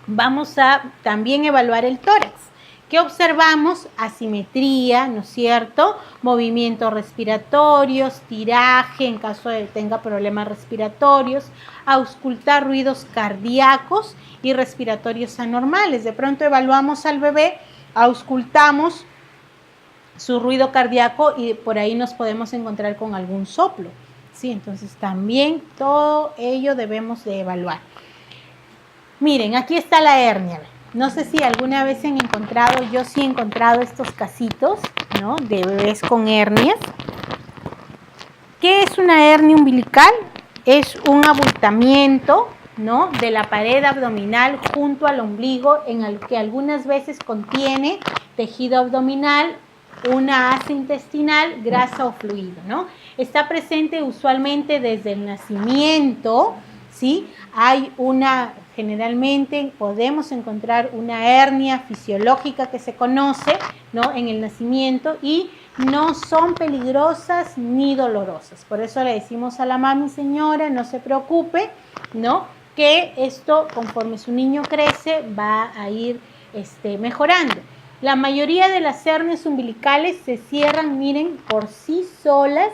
Speaker 1: Vamos a también evaluar el tórax. ¿Qué observamos? Asimetría, ¿no es cierto? Movimientos respiratorios, tiraje en caso de que tenga problemas respiratorios, auscultar ruidos cardíacos y respiratorios anormales. De pronto evaluamos al bebé, auscultamos su ruido cardíaco y por ahí nos podemos encontrar con algún soplo, ¿sí? Entonces también todo ello debemos de evaluar. Miren, aquí está la hernia. No sé si alguna vez han encontrado, yo sí he encontrado estos casitos, ¿no? De bebés con hernias. ¿Qué es una hernia umbilical? Es un abultamiento, ¿no? De la pared abdominal junto al ombligo, en el que algunas veces contiene tejido abdominal, una asa intestinal, grasa o fluido, ¿no? Está presente usualmente desde el nacimiento, ¿sí? Hay generalmente podemos encontrar una hernia fisiológica que se conoce, ¿no? En el nacimiento y no son peligrosas ni dolorosas. Por eso le decimos a la mami, señora, no se preocupe, ¿no? Que esto, conforme su niño crece, va a ir mejorando. La mayoría de las hernias umbilicales se cierran, miren, por sí solas,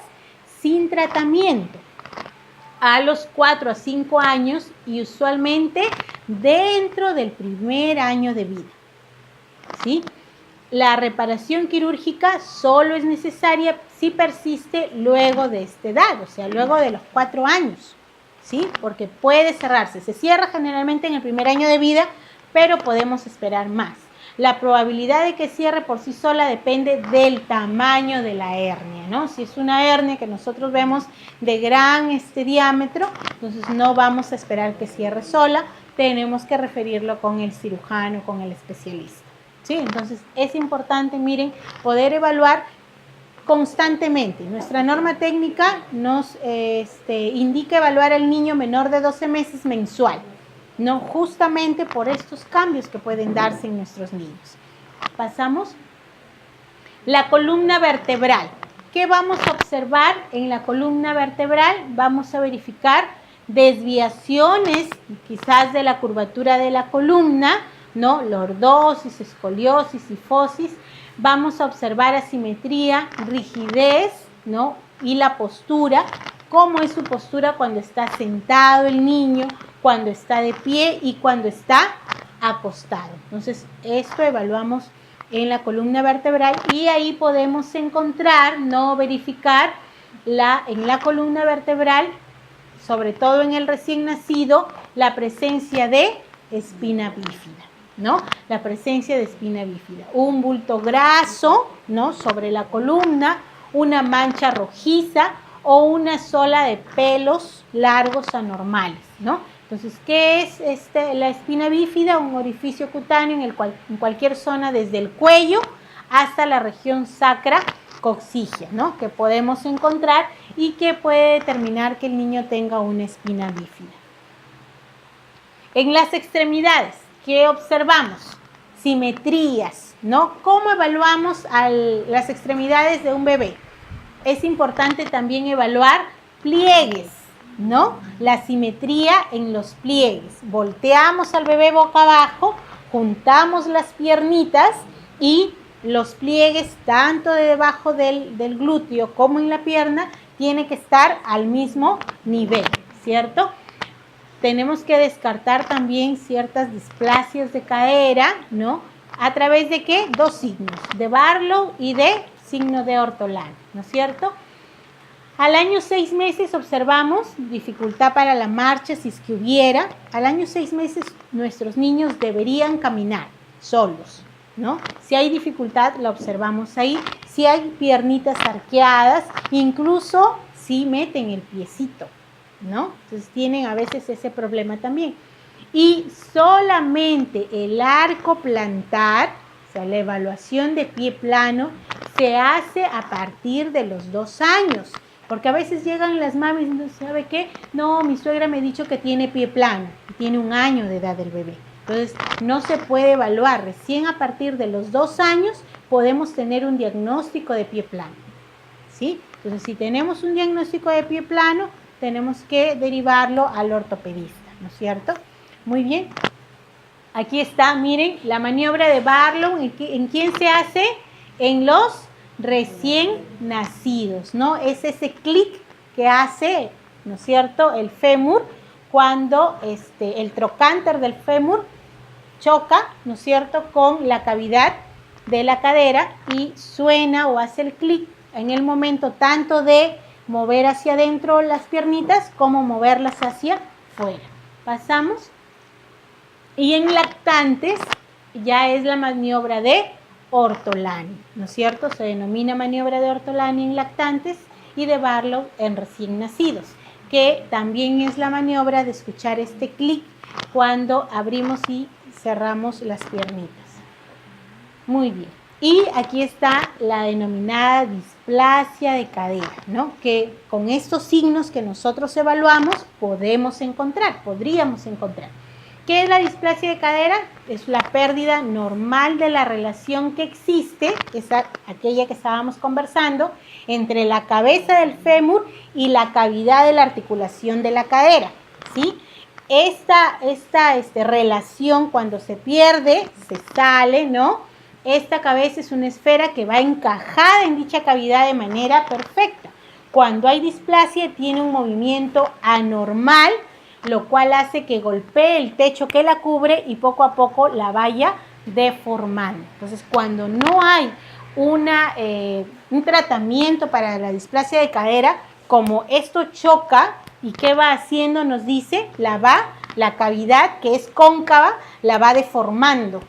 Speaker 1: sin tratamiento, a los 4 a 5 años y usualmente dentro del primer año de vida, ¿sí? La reparación quirúrgica solo es necesaria si persiste luego de esta edad, o sea, luego de los 4 años, ¿sí? Porque puede cerrarse. Se cierra generalmente en el primer año de vida, pero podemos esperar más. La probabilidad de que cierre por sí sola depende del tamaño de la hernia, ¿no? Si es una hernia que nosotros vemos de gran diámetro, entonces no vamos a esperar que cierre sola, tenemos que referirlo con el cirujano, con el especialista, ¿sí? Entonces es importante, miren, poder evaluar constantemente. Nuestra norma técnica nos indica evaluar al niño menor de 12 meses mensual, ¿no? Justamente por estos cambios que pueden darse en nuestros niños. Pasamos. La columna vertebral. ¿Qué vamos a observar en la columna vertebral? Vamos a verificar desviaciones quizás de la curvatura de la columna, ¿no? Lordosis, escoliosis, sifosis. Vamos a observar asimetría, rigidez, ¿no? Y la postura. ¿Cómo es su postura cuando está sentado el niño, cuando está de pie y cuando está acostado? Entonces, esto evaluamos en la columna vertebral y ahí podemos encontrar, no verificar en la columna vertebral, sobre todo en el recién nacido, la presencia de espina bífida, ¿no? La presencia de espina bífida. Un bulto graso, ¿no? Sobre la columna, una mancha rojiza o una sola de pelos largos anormales, ¿no? Entonces, ¿qué es la espina bífida? Un orificio cutáneo en cualquier zona desde el cuello hasta la región sacra coxigia, ¿no? Que podemos encontrar y que puede determinar que el niño tenga una espina bífida. En las extremidades, ¿qué observamos? Simetrías, ¿no? ¿Cómo evaluamos las extremidades de un bebé? Es importante también evaluar pliegues, ¿no? La simetría en los pliegues. Volteamos al bebé boca abajo, juntamos las piernitas y los pliegues, tanto de debajo del glúteo como en la pierna, tiene que estar al mismo nivel, ¿cierto? Tenemos que descartar también ciertas displasias de cadera, ¿no? ¿A través de qué? Dos signos, de Barlow y de signo de Ortolani, ¿no es cierto? Al año 6 meses observamos dificultad para la marcha, si es que hubiera. Al año 6 meses nuestros niños deberían caminar solos, ¿no? Si hay dificultad, la observamos ahí. Si hay piernitas arqueadas, incluso si meten el piecito, ¿no? Entonces tienen a veces ese problema también. Y solamente el arco plantar, o sea, la evaluación de pie plano, se hace a partir de los 2 años. Porque a veces llegan las mamis y dicen, ¿sabe qué? No, mi suegra me ha dicho que tiene pie plano, y tiene 1 año de edad el bebé. Entonces, no se puede evaluar. Recién a partir de los 2 años podemos tener un diagnóstico de pie plano, ¿sí? Entonces, si tenemos un diagnóstico de pie plano, tenemos que derivarlo al ortopedista, ¿no es cierto? Muy bien. Aquí está, miren, la maniobra de Barlow. ¿En quién se hace? En los recién nacidos, ¿no? Es ese clic que hace, ¿no es cierto?, el fémur cuando el trocánter del fémur choca, ¿no es cierto?, con la cavidad de la cadera y suena o hace el clic en el momento tanto de mover hacia adentro las piernitas como moverlas hacia fuera. Pasamos. Y en lactantes ya es la maniobra de Ortolani, ¿no es cierto? Se denomina maniobra de Ortolani en lactantes y de Barlow en recién nacidos, que también es la maniobra de escuchar este clic cuando abrimos y cerramos las piernitas. Muy bien. Y aquí está la denominada displasia de cadera, ¿no? Que con estos signos que nosotros evaluamos podríamos encontrar. ¿Qué es la displasia de cadera? Es la pérdida normal de la relación que existe, aquella que estábamos conversando, entre la cabeza del fémur y la cavidad de la articulación de la cadera, ¿sí? Esta relación, cuando se pierde, se sale, ¿no? Esta cabeza es una esfera que va encajada en dicha cavidad de manera perfecta. Cuando hay displasia, tiene un movimiento anormal, lo cual hace que golpee el techo que la cubre y poco a poco la vaya deformando. Entonces, cuando no hay un tratamiento para la displasia de cadera, como esto choca, ¿y qué va haciendo? Nos dice, la cavidad que es cóncava, la va deformando.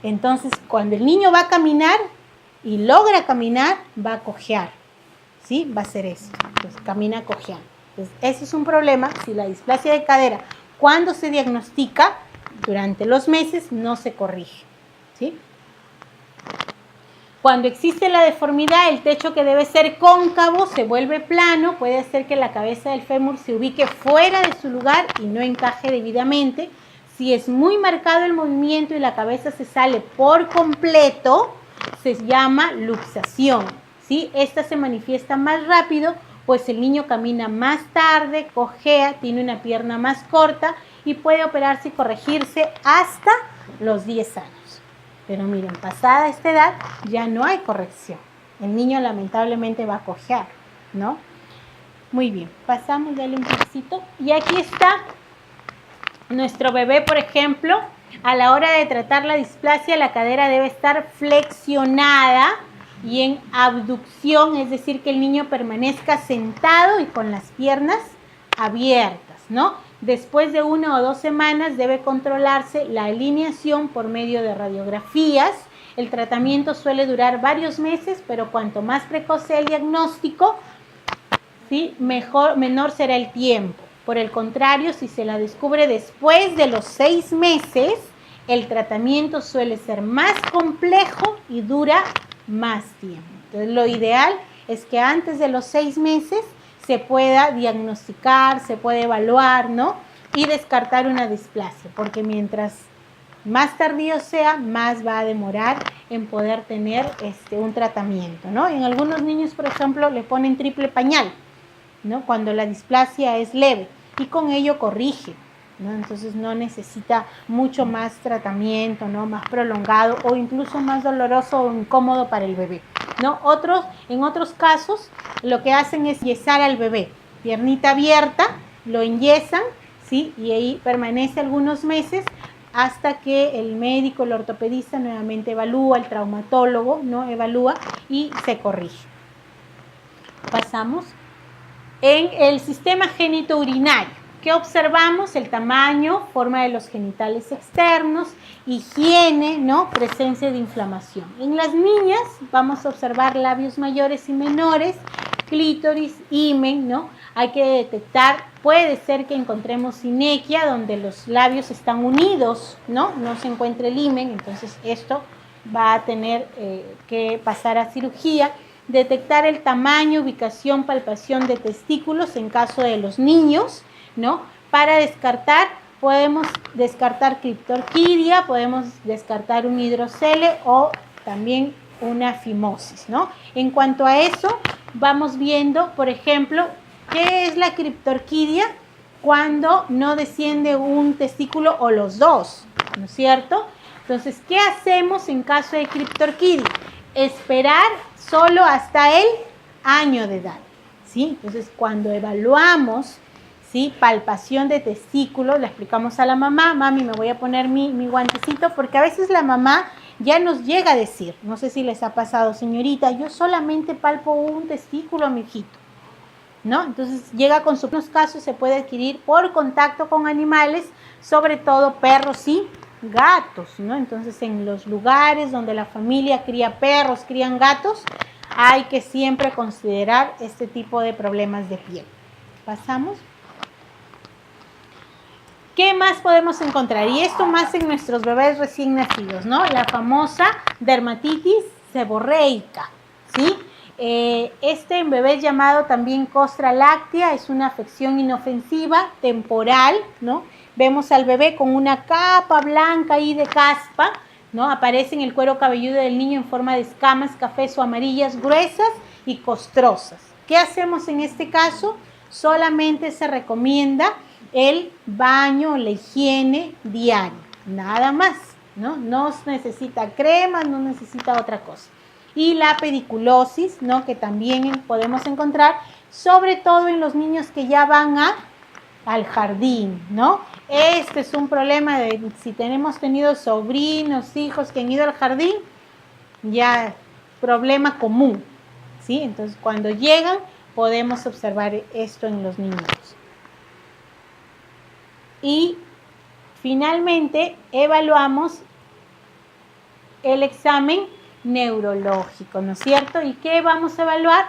Speaker 1: Entonces, cuando el niño va a caminar y logra caminar, va a cojear, ¿sí? Va a hacer eso, entonces camina cojeando. Entonces, ese es un problema si la displasia de cadera, cuando se diagnostica durante los meses, no se corrige, ¿sí? Cuando existe la deformidad, el techo que debe ser cóncavo se vuelve plano, puede hacer que la cabeza del fémur se ubique fuera de su lugar y no encaje debidamente. Si es muy marcado el movimiento y la cabeza se sale por completo, se llama luxación, ¿sí? Esta se manifiesta más rápido, pues el niño camina más tarde, cojea, tiene una pierna más corta y puede operarse y corregirse hasta los 10 años. Pero miren, pasada esta edad ya no hay corrección. El niño lamentablemente va a cojear, ¿no? Muy bien, pasamos, dale un poquito. Y aquí está nuestro bebé, por ejemplo. A la hora de tratar la displasia, la cadera debe estar flexionada y en abducción, es decir, que el niño permanezca sentado y con las piernas abiertas, ¿no? Después de 1 o 2 semanas debe controlarse la alineación por medio de radiografías. El tratamiento suele durar varios meses, pero cuanto más precoz sea el diagnóstico, ¿sí?, menor será el tiempo. Por el contrario, si se la descubre después de los 6 meses, el tratamiento suele ser más complejo y dura más tiempo. Entonces, lo ideal es que antes de los 6 meses se pueda diagnosticar, se puede evaluar, ¿no? Y descartar una displasia, porque mientras más tardío sea, más va a demorar en poder tener un tratamiento, ¿no? En algunos niños, por ejemplo, le ponen triple pañal, ¿no? Cuando la displasia es leve y con ello corrige, ¿no? Entonces no necesita mucho más tratamiento, ¿no? Más prolongado o incluso más doloroso o incómodo para el bebé, ¿no? En otros casos lo que hacen es yesar al bebé, piernita abierta, lo enyesan, ¿sí? Y ahí permanece algunos meses hasta que el médico, el ortopedista nuevamente evalúa, el traumatólogo, ¿no? Evalúa y se corrige. Pasamos. En el sistema genitourinario, ¿qué observamos? El tamaño, forma de los genitales externos, higiene, ¿no? Presencia de inflamación. En las niñas vamos a observar labios mayores y menores, clítoris, himen, ¿no? Hay que detectar, puede ser que encontremos sinequia, donde los labios están unidos, ¿no? No se encuentra el himen, entonces esto va a tener que pasar a cirugía. Detectar el tamaño, ubicación, palpación de testículos en caso de los niños, ¿no? Para descartar, podemos descartar criptorquidia, podemos descartar un hidrocele o también una fimosis, ¿no? En cuanto a eso, vamos viendo, por ejemplo, ¿qué es la criptorquidia? Cuando no desciende un testículo o los dos, ¿no es cierto? Entonces, ¿qué hacemos en caso de criptorquidia? Esperar solo hasta el año de edad, ¿sí? Entonces, cuando evaluamos, ¿sí? Palpación de testículos, le explicamos a la mamá, mami, me voy a poner mi guantecito, porque a veces la mamá ya nos llega a decir, no sé si les ha pasado, señorita, yo solamente palpo un testículo, mijito, ¿no? Entonces, llega con sus casos, se puede adquirir por contacto con animales, sobre todo perros y gatos, ¿no? Entonces, en los lugares donde la familia cría perros, crían gatos, hay que siempre considerar este tipo de problemas de piel. Pasamos. ¿Qué más podemos encontrar? Y esto más en nuestros bebés recién nacidos, ¿no? La famosa dermatitis seborreica, ¿sí? En bebés llamado también costra láctea, es una afección inofensiva, temporal, ¿no? Vemos al bebé con una capa blanca ahí de caspa, ¿no? Aparece en el cuero cabelludo del niño en forma de escamas cafés o amarillas gruesas y costrosas. ¿Qué hacemos en este caso? Solamente se recomienda el baño, la higiene diaria, nada más, ¿no? No necesita crema, no necesita otra cosa. Y la pediculosis, ¿no? Que también podemos encontrar, sobre todo en los niños que ya van al jardín, ¿no? Este es un problema de si tenemos tenido sobrinos, hijos que han ido al jardín, ya problema común, ¿sí? Entonces, cuando llegan, podemos observar esto en los niños. Y finalmente evaluamos el examen neurológico, ¿no es cierto? ¿Y qué vamos a evaluar?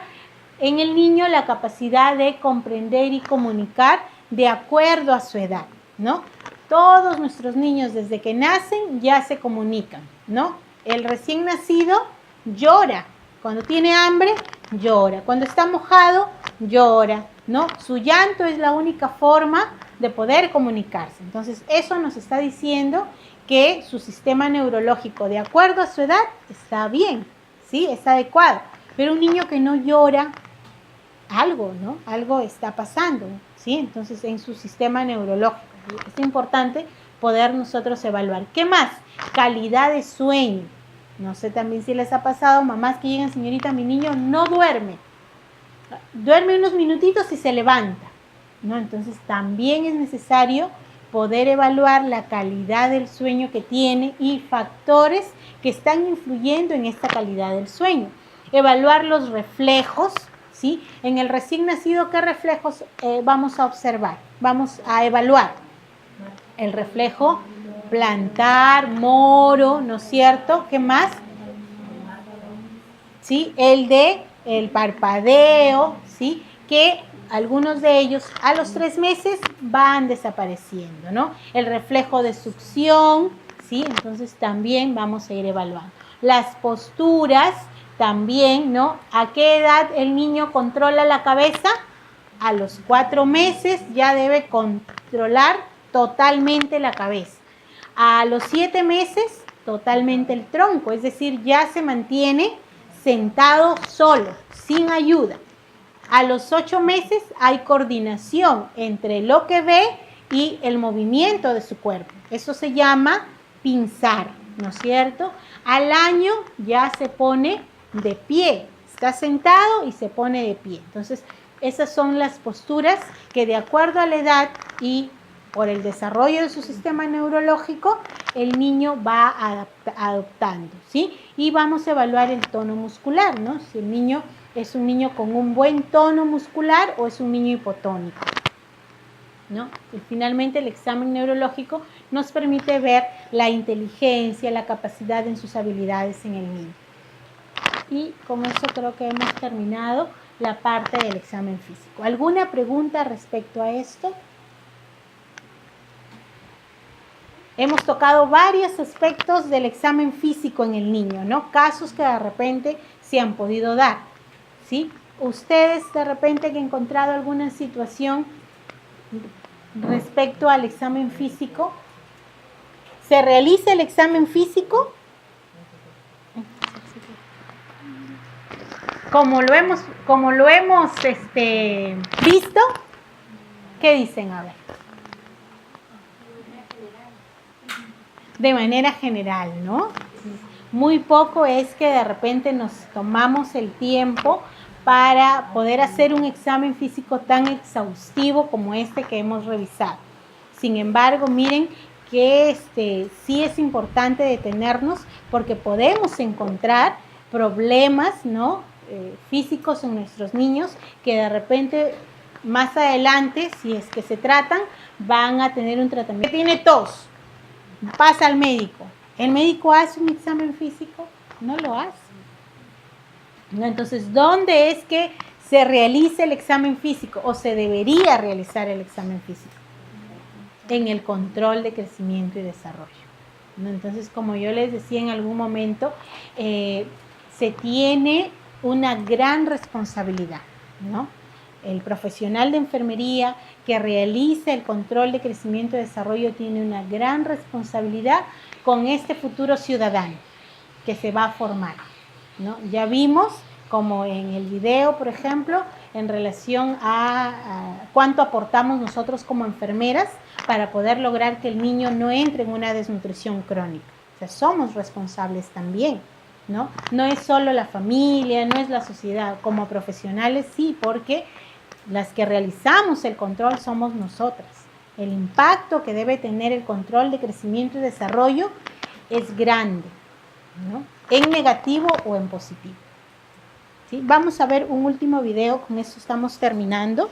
Speaker 1: En el niño la capacidad de comprender y comunicar de acuerdo a su edad, ¿no? Todos nuestros niños desde que nacen ya se comunican, ¿no? El recién nacido llora, cuando tiene hambre llora, cuando está mojado llora, ¿no? Su llanto es la única forma de poder comunicarse. Entonces, eso nos está diciendo que su sistema neurológico, de acuerdo a su edad, está bien, ¿sí? Es adecuado. Pero un niño que no llora, algo, ¿no? Algo está pasando, ¿sí? Entonces, en su sistema neurológico. Es importante poder nosotros evaluar. ¿Qué más? Calidad de sueño. No sé también si les ha pasado, mamás que llegan, señorita, mi niño no duerme. Duerme unos minutitos y se levanta, ¿no? Entonces, también es necesario poder evaluar la calidad del sueño que tiene y factores que están influyendo en esta calidad del sueño. Evaluar los reflejos, ¿sí? En el recién nacido, ¿qué reflejos vamos a observar? Vamos a evaluar el reflejo plantar, moro, ¿no es cierto? ¿Qué más? ¿Sí? El parpadeo, ¿sí? Que algunos de ellos a los 3 meses van desapareciendo, ¿no? El reflejo de succión, ¿sí? Entonces también vamos a ir evaluando. Las posturas, También, ¿no? ¿A qué edad el niño controla la cabeza? A los 4 meses ya debe controlar totalmente la cabeza. A los 7 meses, totalmente el tronco, es decir, ya se mantiene sentado solo, sin ayuda. A los 8 meses hay coordinación entre lo que ve y el movimiento de su cuerpo. Eso se llama pinzar, ¿no es cierto? Al año ya se pone de pie, está sentado y se pone de pie. Entonces, esas son las posturas que de acuerdo a la edad y por el desarrollo de su sistema neurológico, el niño va adoptando, ¿sí? Y vamos a evaluar el tono muscular, ¿no? Si el niño es un niño con un buen tono muscular o es un niño hipotónico, ¿no? Y finalmente el examen neurológico nos permite ver la inteligencia, la capacidad en sus habilidades en el niño. Y con eso creo que hemos terminado la parte del examen físico. ¿Alguna pregunta respecto a esto? Hemos tocado varios aspectos del examen físico en el niño, ¿no? Casos que de repente se han podido dar, ¿sí? Ustedes de repente que han encontrado alguna situación respecto al examen físico, ¿se realiza el examen físico? Como lo hemos visto, ¿qué dicen? A ver. De manera general, ¿no? Muy poco es que de repente nos tomamos el tiempo para poder hacer un examen físico tan exhaustivo como este que hemos revisado. Sin embargo, miren que sí es importante detenernos porque podemos encontrar problemas, ¿no? Físicos en nuestros niños que de repente más adelante, si es que se tratan, van a tener un tratamiento. Tiene tos, pasa al médico. ¿El médico hace un examen físico? No lo hace, ¿no? Entonces, ¿dónde es que se realiza el examen físico o se debería realizar el examen físico? En el control de crecimiento y desarrollo, ¿no? Entonces, como yo les decía en algún momento, se tiene una gran responsabilidad, ¿no? El profesional de enfermería que realiza el control de crecimiento y desarrollo tiene una gran responsabilidad con este futuro ciudadano que se va a formar, ¿no? Ya vimos, como en el video, por ejemplo, en relación a cuánto aportamos nosotros como enfermeras para poder lograr que el niño no entre en una desnutrición crónica. O sea, somos responsables también, ¿no? No es solo la familia, no es la sociedad. Como profesionales sí, porque las que realizamos el control somos nosotras. El impacto que debe tener el control de crecimiento y desarrollo es grande, ¿no? En negativo o en positivo. ¿Sí? Vamos a ver un último video, con esto estamos terminando.